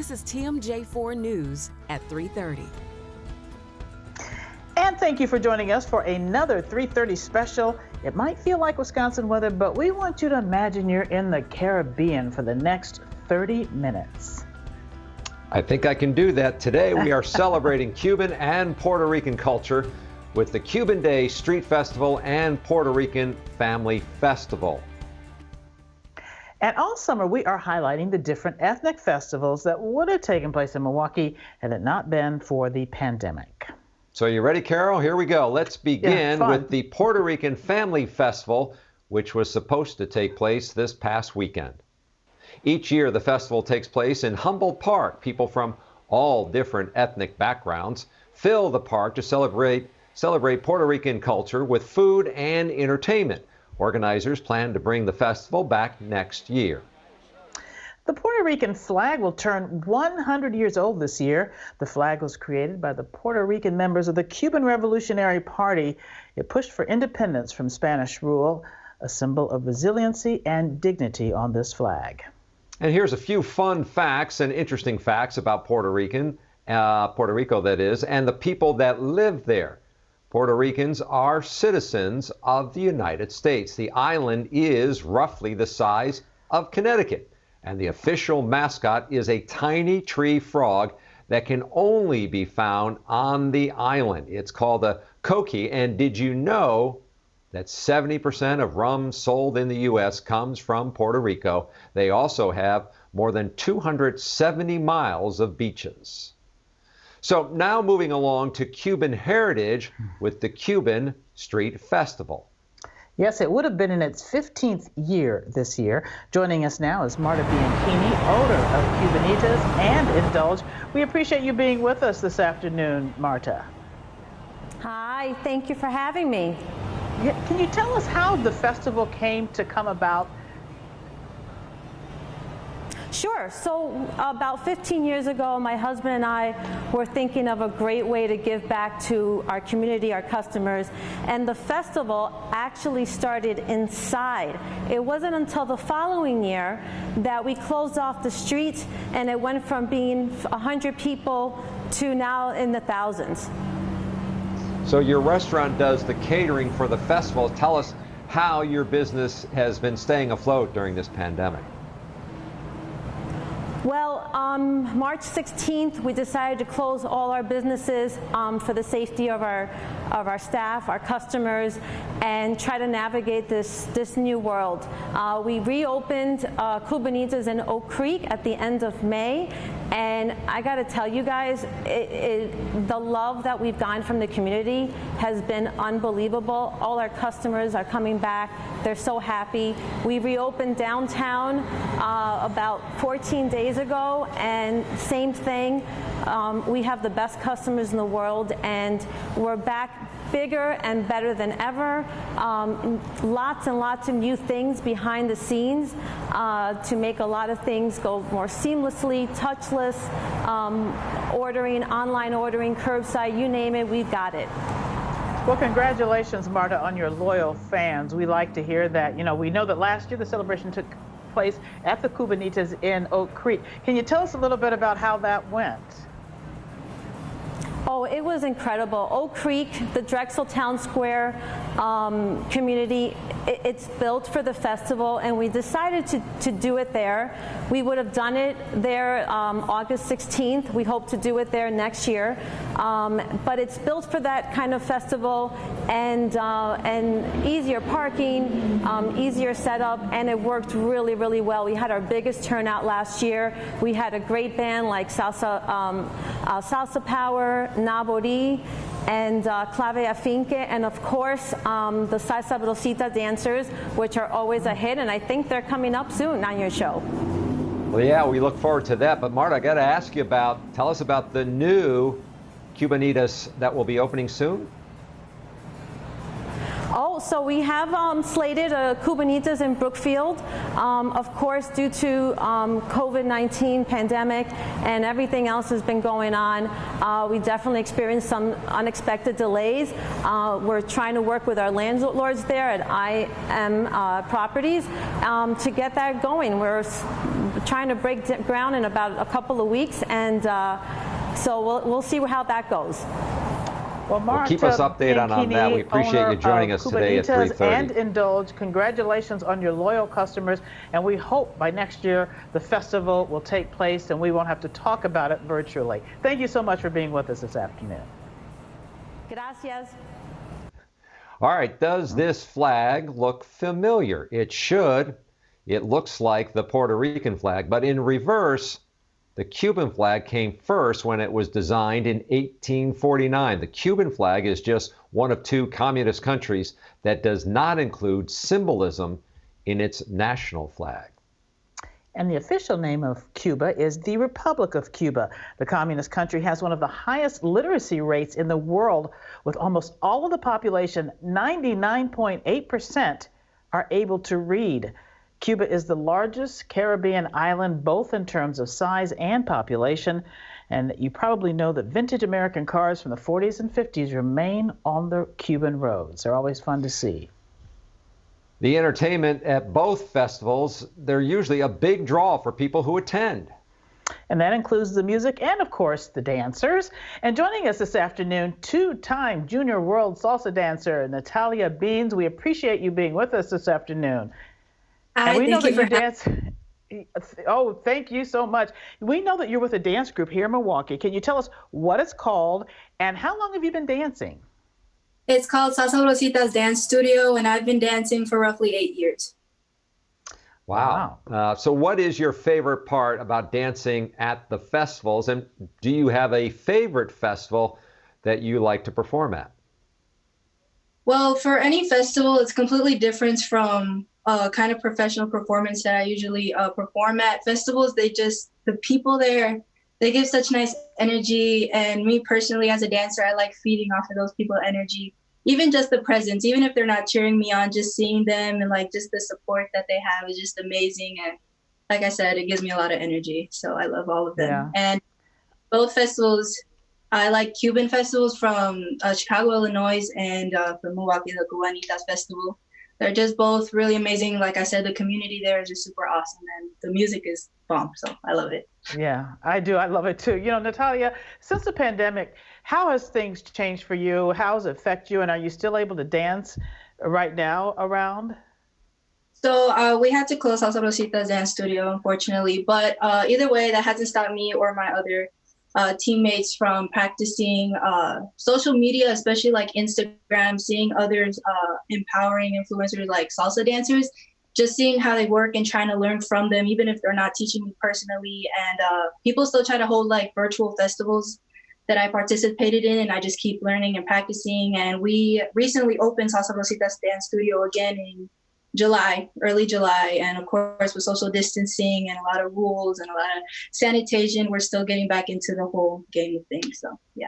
This is TMJ4 News at 3:30. And thank you for joining us for another 3:30 special. It might feel like Wisconsin weather, but we want you to imagine you're in the Caribbean for the next 30 minutes. I think I can do that. Today we are celebrating Cuban and Puerto Rican culture with the Cuban Day Street Festival and Puerto Rican Family Festival. And all summer we are highlighting the different ethnic festivals that would have taken place in Milwaukee had it not been for the pandemic. So you ready, Carol? Here we go. Let's begin with the Puerto Rican Family Festival, which was supposed to take place this past weekend. Each year, the festival takes place in Humboldt Park. People from all different ethnic backgrounds fill the park to celebrate Puerto Rican culture with food and entertainment. Organizers plan to bring the festival back next year. The Puerto Rican flag will turn 100 years old this year. The flag was created by the Puerto Rican members of the Cuban Revolutionary Party. It pushed for independence from Spanish rule, a symbol of resiliency and dignity on this flag. And here's a few fun facts and interesting facts about Puerto Rico, that is, and the people that live there. Puerto Ricans are citizens of the United States. The island is roughly the size of Connecticut. And the official mascot is a tiny tree frog that can only be found on the island. It's called a coqui. And did you know that 70% of rum sold in the U.S. comes from Puerto Rico? They also have more than 270 miles of beaches. So now moving along to Cuban heritage with the Cuban Street Festival. Yes, it would have been in its 15th year this year. Joining us now is Marta Bianchini, owner of Cubanitas and Indulge. We appreciate you being with us this afternoon, Marta. Hi, thank you for having me. Can you tell us how the festival came to come about? Sure. So about 15 years ago, my husband and I were thinking of a great way to give back to our community, our customers, and the festival actually started inside. It wasn't until the following year that we closed off the streets, and it went from being 100 people to now in the thousands. So your restaurant does the catering for the festival. Tell us how your business has been staying afloat during this pandemic. Well, March 16th, we decided to close all our businesses for the safety of our staff, our customers, and try to navigate this new world. We reopened Cubanitas in Oak Creek at the end of May, and I got to tell you guys, the love that we've gotten from the community has been unbelievable. All our customers are coming back. They're so happy. We reopened downtown about 14 days ago, and same thing. We have the best customers in the world, and we're back bigger and better than ever. Lots and lots of new things behind the scenes to make a lot of things go more seamlessly, touchless, online ordering, curbside, you name it, we've got it. Well, congratulations, Marta, on your loyal fans. We like to hear that. You know, we know that last year the celebration took place at the Cubanitas in Oak Creek. Can you tell us a little bit about how that went? Oh, it was incredible. Oak Creek, the Drexel Town Square community, it's built for the festival, and we decided to do it there. We would have done it there August 16th. We hope to do it there next year. But it's built for that kind of festival, and easier parking, easier setup, and it worked really, really well. We had our biggest turnout last year. We had a great band like Salsa Power, Nabori, and Clave Afinque, and of course the Salsa Brosita dancers, which are always a hit, and I think they're coming up soon on your show. Well, yeah, we look forward to that. But Marta, I got to ask you tell us about the new Cubanitas that will be opening soon. Oh, so we have slated a Cubanitas in Brookfield. Of course, due to COVID-19 pandemic and everything else has been going on, we definitely experienced some unexpected delays. We're trying to work with our landlords there at IM Properties to get that going. We're trying to break ground in about a couple of weeks, and so we'll see how that goes. Well, keep us updated on that. We appreciate you joining us today at 3:30. And Indulge, congratulations on your loyal customers, and we hope by next year the festival will take place and we won't have to talk about it virtually. Thank you so much for being with us this afternoon. Gracias. All right, does this flag look familiar? It should. It looks like the Puerto Rican flag, but in reverse. The Cuban flag came first when it was designed in 1849. The Cuban flag is just one of two communist countries that does not include symbolism in its national flag. And the official name of Cuba is the Republic of Cuba. The communist country has one of the highest literacy rates in the world, with almost all of the population, 99.8%, are able to read. Cuba is the largest Caribbean island, both in terms of size and population. And you probably know that vintage American cars from the 40s and 50s remain on the Cuban roads. They're always fun to see. The entertainment at both festivals, they're usually a big draw for people who attend. And that includes the music and, of course, the dancers. And joining us this afternoon, two-time Junior World Salsa dancer, Natalia Beans. We appreciate you being with us this afternoon. And we know that you dance. Oh, thank you so much. We know that you're with a dance group here in Milwaukee. Can you tell us what it's called and how long have you been dancing? It's called Salsa Rosita's Dance Studio, and I've been dancing for roughly 8 years. Wow. So what is your favorite part about dancing at the festivals? And do you have a favorite festival that you like to perform at? Well, for any festival, it's completely different from kind of professional performance that I usually perform at. Festivals, the people there, they give such nice energy. And me personally, as a dancer, I like feeding off of those people's energy. Even just the presence, even if they're not cheering me on, just seeing them and like just the support that they have is just amazing. And like I said, it gives me a lot of energy. So I love all of them. Yeah. And both festivals, I like Cuban festivals from Chicago, Illinois, and from Milwaukee, the Cubanitas Festival. They're just both really amazing. Like I said, the community there is just super awesome, and the music is bomb, so I love it. Yeah, I do. I love it too. You know, Natalia, since the pandemic, how has things changed for you? How has it affected you? And are you still able to dance right now around? So we had to close Salsa Rosita's dance studio, unfortunately. But either way, that hasn't stopped me or my other teammates from practicing social media, especially like Instagram, seeing others empowering influencers like salsa dancers, just seeing how they work and trying to learn from them, even if they're not teaching me personally. And people still try to hold like virtual festivals that I participated in, and I just keep learning and practicing. And we recently opened Salsa Rosita's dance studio again in early July. And of course, with social distancing and a lot of rules and a lot of sanitation, we're still getting back into the whole game of things. So, yeah.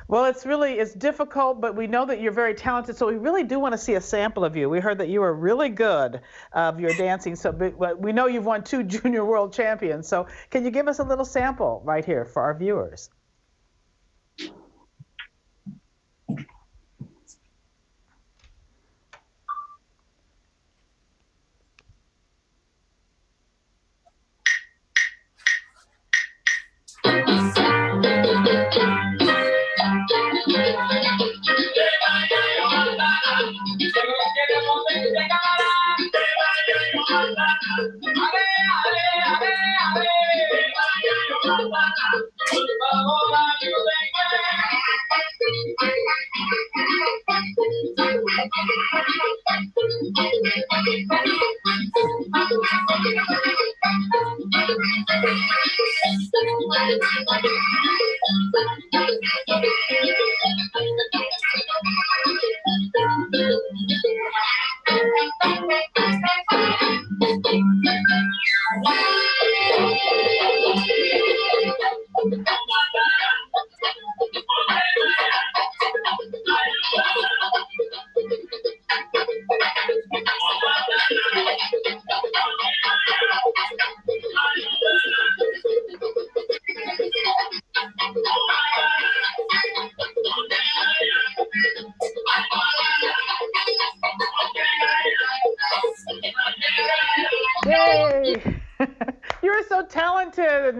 Well, it's difficult, but we know that you're very talented. So we really do want to see a sample of you. We heard that you were really good of your dancing. So we know you've won 2 Junior World Champions. So can you give us a little sample right here for our viewers?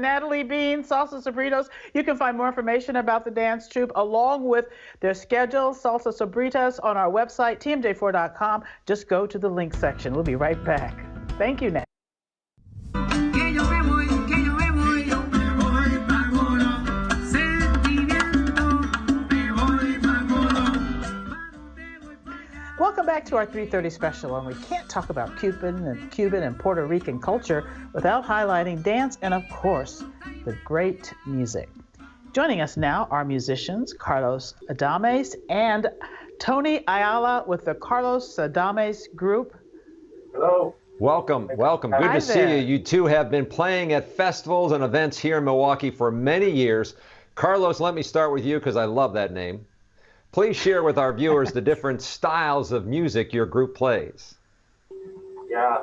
Natalie Bean, Salsa Sobritos. You can find more information about the dance troupe along with their schedule, Salsa Sobritas, on our website, tmj4.com. Just go to the link section. We'll be right back. Thank you, Nat. Welcome back to our 3:30 special, and we can't talk about Cuban and Puerto Rican culture without highlighting dance and, of course, the great music. Joining us now are musicians Carlos Adames and Tony Ayala with the Carlos Adames Group. Hello. Welcome. Good to see you. You two have been playing at festivals and events here in Milwaukee for many years. Carlos, let me start with you because I love that name. Please share with our viewers the different styles of music your group plays. Yeah,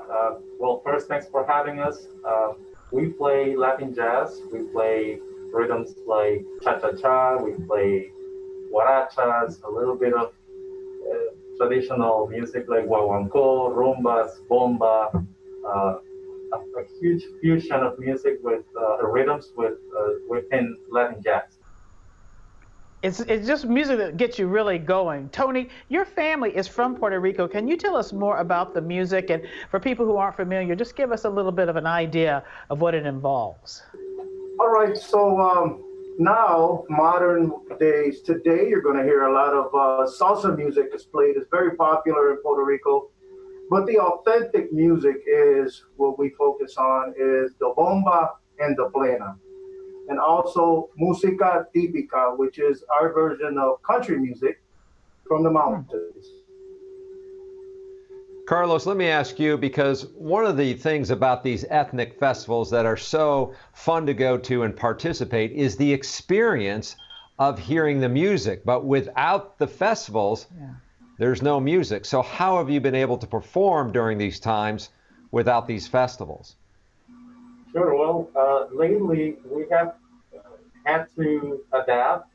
well, first, thanks for having us. We play Latin jazz. We play rhythms like cha-cha-cha. We play guarachas, a little bit of traditional music like guaguancó, rumbas, bomba, a huge fusion of music with rhythms within Latin jazz. It's just music that gets you really going. Tony, your family is from Puerto Rico. Can you tell us more about the music? And for people who aren't familiar, just give us a little bit of an idea of what it involves. All right, so now, modern days, today you're going to hear a lot of salsa music is played. It's very popular in Puerto Rico. But the authentic music is what we focus on is the bomba and the plena. And also música típica, which is our version of country music from the mountains. Carlos, let me ask you, because one of the things about these ethnic festivals that are so fun to go to and participate is the experience of hearing the music. But without the festivals, there's no music. So how have you been able to perform during these times without these festivals? Sure. Well, lately we have had to adapt,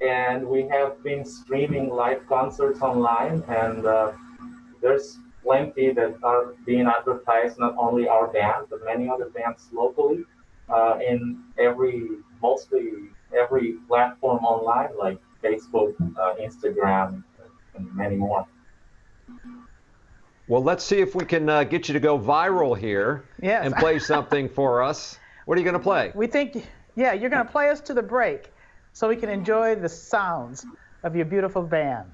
and we have been streaming live concerts online, and there's plenty that are being advertised, not only our band, but many other bands locally in mostly every platform online, like Facebook, Instagram, and many more. Well, let's see if we can get you to go viral here and play something for us. What are you going to play? We think, you're going to play us to the break so we can enjoy the sounds of your beautiful band.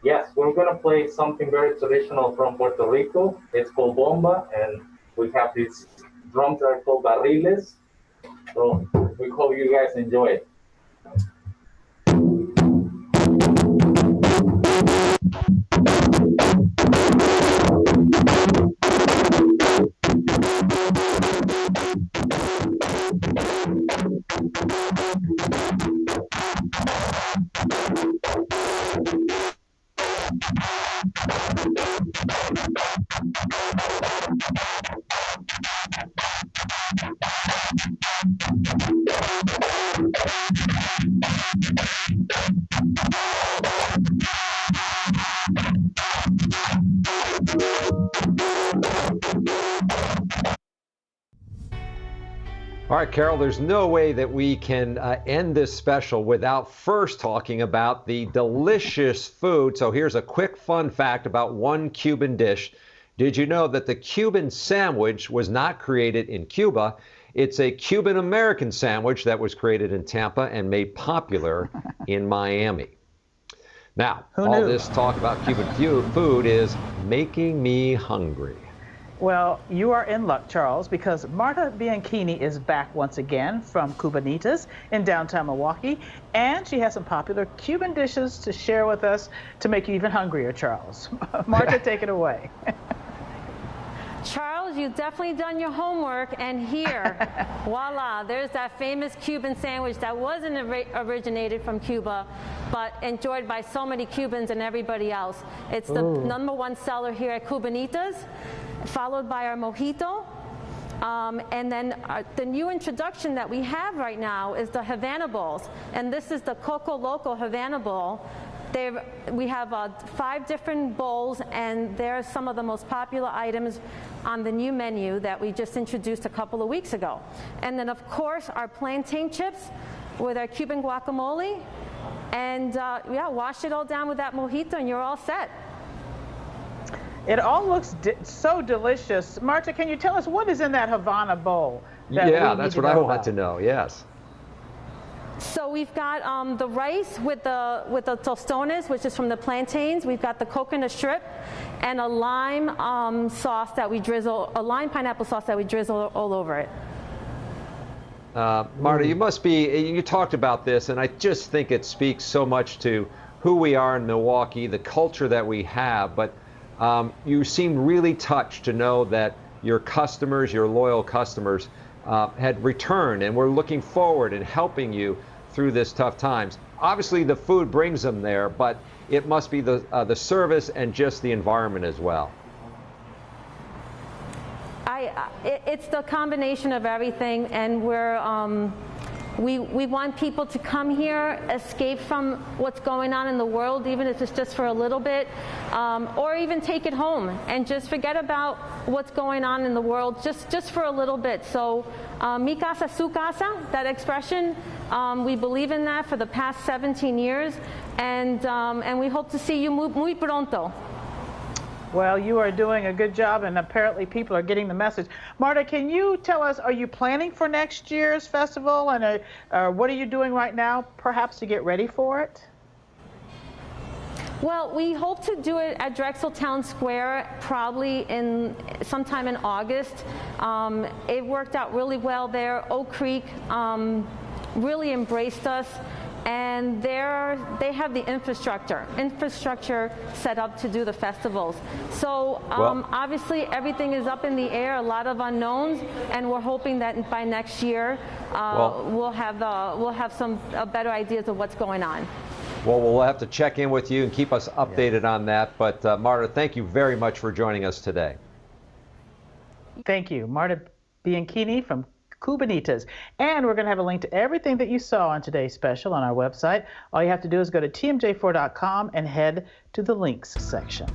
Yes, we're going to play something very traditional from Puerto Rico. It's called bomba, and we have these drums that are called barriles. So we hope you guys enjoy it. All right, Carol, there's no way that we can end this special without first talking about the delicious food. So here's a quick fun fact about one Cuban dish. Did you know that the Cuban sandwich was not created in Cuba? It's a Cuban-American sandwich that was created in Tampa and made popular in Miami. Now, all this talk about Cuban food is making me hungry. Well, you are in luck, Charles, because Marta Bianchini is back once again from Cubanitas in downtown Milwaukee, and she has some popular Cuban dishes to share with us to make you even hungrier, Charles. Marta, take it away. Charles, you've definitely done your homework, and here, voila, there's that famous Cuban sandwich that wasn't originated from Cuba, but enjoyed by so many Cubans and everybody else. It's the #1 seller here at Cubanitas, followed by our mojito. And then the new introduction that we have right now is the Havana Bowls, and this is the Coco Loco Havana Bowl. We have 5 different bowls, and they're some of the most popular items on the new menu that we just introduced a couple of weeks ago. And then, of course, our plantain chips with our Cuban guacamole. And yeah, wash it all down with that mojito and you're all set. It all looks so delicious. Marta, can you tell us what is in that Havana bowl? Yeah, that's what I want to know, yes. So we've got the rice with the tostones, which is from the plantains. We've got the coconut strip and a lime sauce that we drizzle, a lime pineapple sauce that we drizzle all over it. Marta, you talked about this, and I just think it speaks so much to who we are in Milwaukee, the culture that we have, but you seem really touched to know that your customers, your loyal customers, had returned and were looking forward and helping you through this tough times. Obviously, the food brings them there, but it must be the service and just the environment as well. It's the combination of everything, and we want people to come here, escape from what's going on in the world, even if it's just for a little bit, or even take it home and just forget about what's going on in the world just for a little bit. So mi casa, su casa, that expression, we believe in that for the past 17 years, and we hope to see you muy pronto. Well, you are doing a good job, and apparently people are getting the message. Marta, can you tell us, are you planning for next year's festival, and what are you doing right now, perhaps to get ready for it? Well, we hope to do it at Drexel Town Square, probably sometime in August. It worked out really well there. Oak Creek really embraced us. And they have the infrastructure set up to do the festivals. So obviously everything is up in the air, a lot of unknowns, and we're hoping that by next year we'll have some better ideas of what's going on. Well, we'll have to check in with you and keep us updated on that. But Marta, thank you very much for joining us today. Thank you, Marta Bianchini from Cubanitas. And we're going to have a link to everything that you saw on today's special on our website. All you have to do is go to tmj4.com and head to the links section.